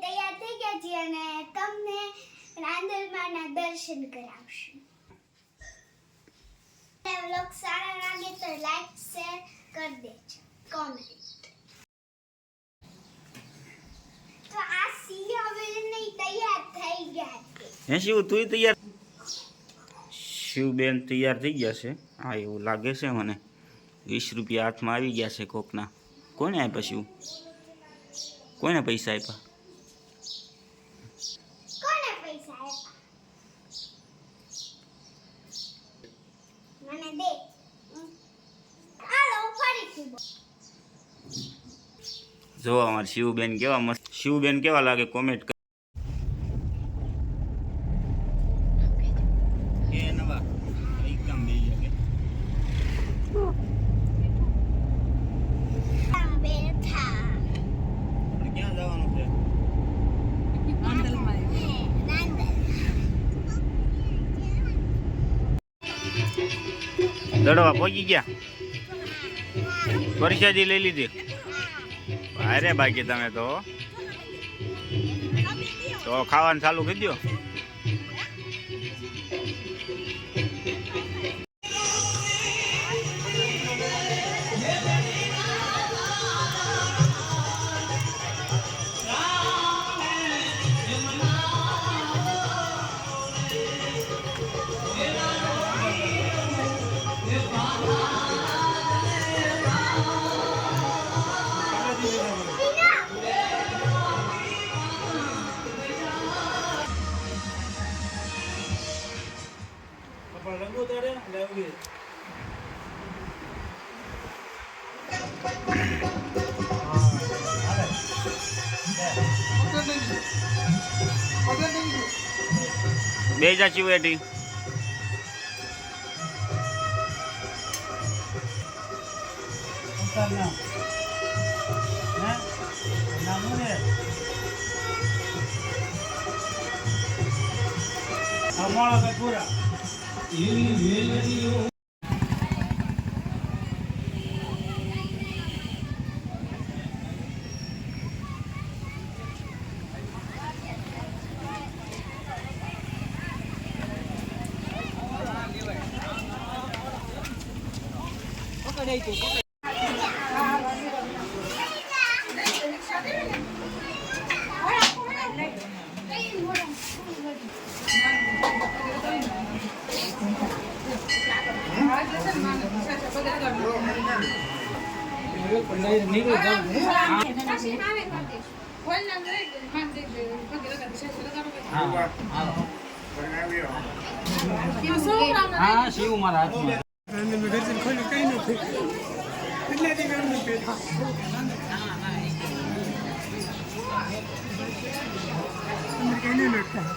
તૈયાર થઈ ગયા છીએ અને તમને રાંદલમાના દર્શન કરાવશું. વ્લોગ સારા લાગે તો લાઈક શેર કરી દેજો, કોમેન્ટ. તો આ સિંહ હવે નહીં તૈયાર થઈ ગયા છે. હે શિવ તું તૈયાર? શિવબેન તૈયાર થઈ ગયા છે. હા એવું લાગે છે મને. 20 રૂપિયા હાથમાં આવી ગયા છે કોકના. કોને આપ્યા શિવ? કોને પૈસા આપ્યા? કોને પૈસા આપ્યા? મને દે. હાલો ફરીથી બોલ. જો અમાર શિવબેન કેવા મસ્ત. શિવબેન કેવા લાગે કોમેન્ટ કર. કે નવા એકદમ બેહી ગયા બેઠા. આપણે ક્યાં જવાનું છે? રાંદલ. દડવા પહોંચી ગયા. પરસાદી લઈ લીધી. અરે બાકી તમે તો ખાવાનું ચાલુ કરી દો. બે જા ચીવેટી. પૂરા હા શિવ મારા હાથમાં. દર્શન ખોલ્યું કઈ નથી એટલાથી ગરમી પેઠા અંદર કઈ નહીં લખતા.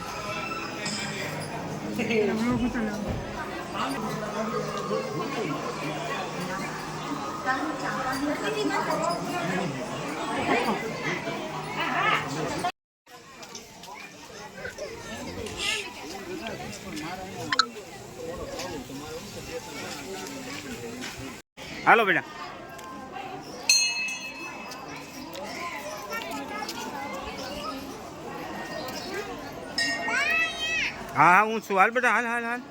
હાલો બેટા. હા હું છું. હાલ બેટા હાલ હાલ હાલ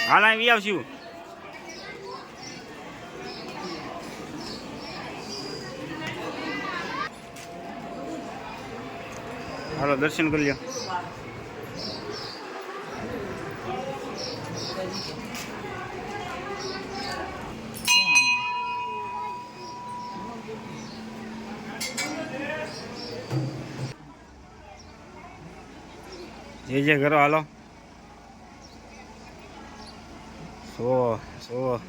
હાલ આવી આવશું. હાલો દર્શન કરી લો. જે કરો હાલો. સો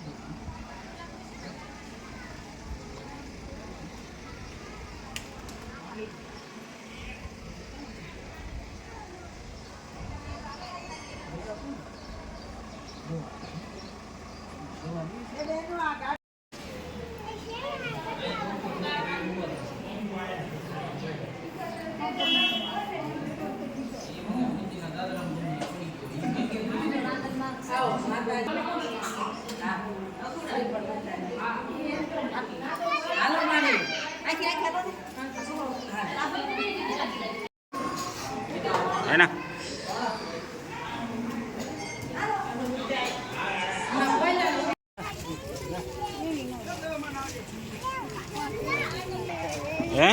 હે ને હે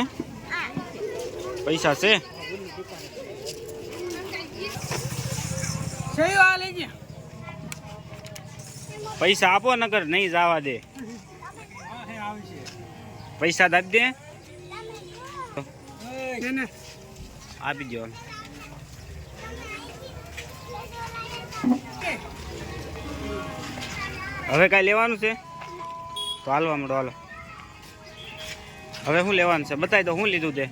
પૈસા છે સહી આ લેજે પૈસા આપો નકર નહીં જવા દે હા હે આવે છે પૈસા દાબ દે ને આપી દો હવે કાંઈ લેવાનું છે તો હાલવા મળો હાલો હવે શું લેવાનું છે બતાવી દો શું લીધું તે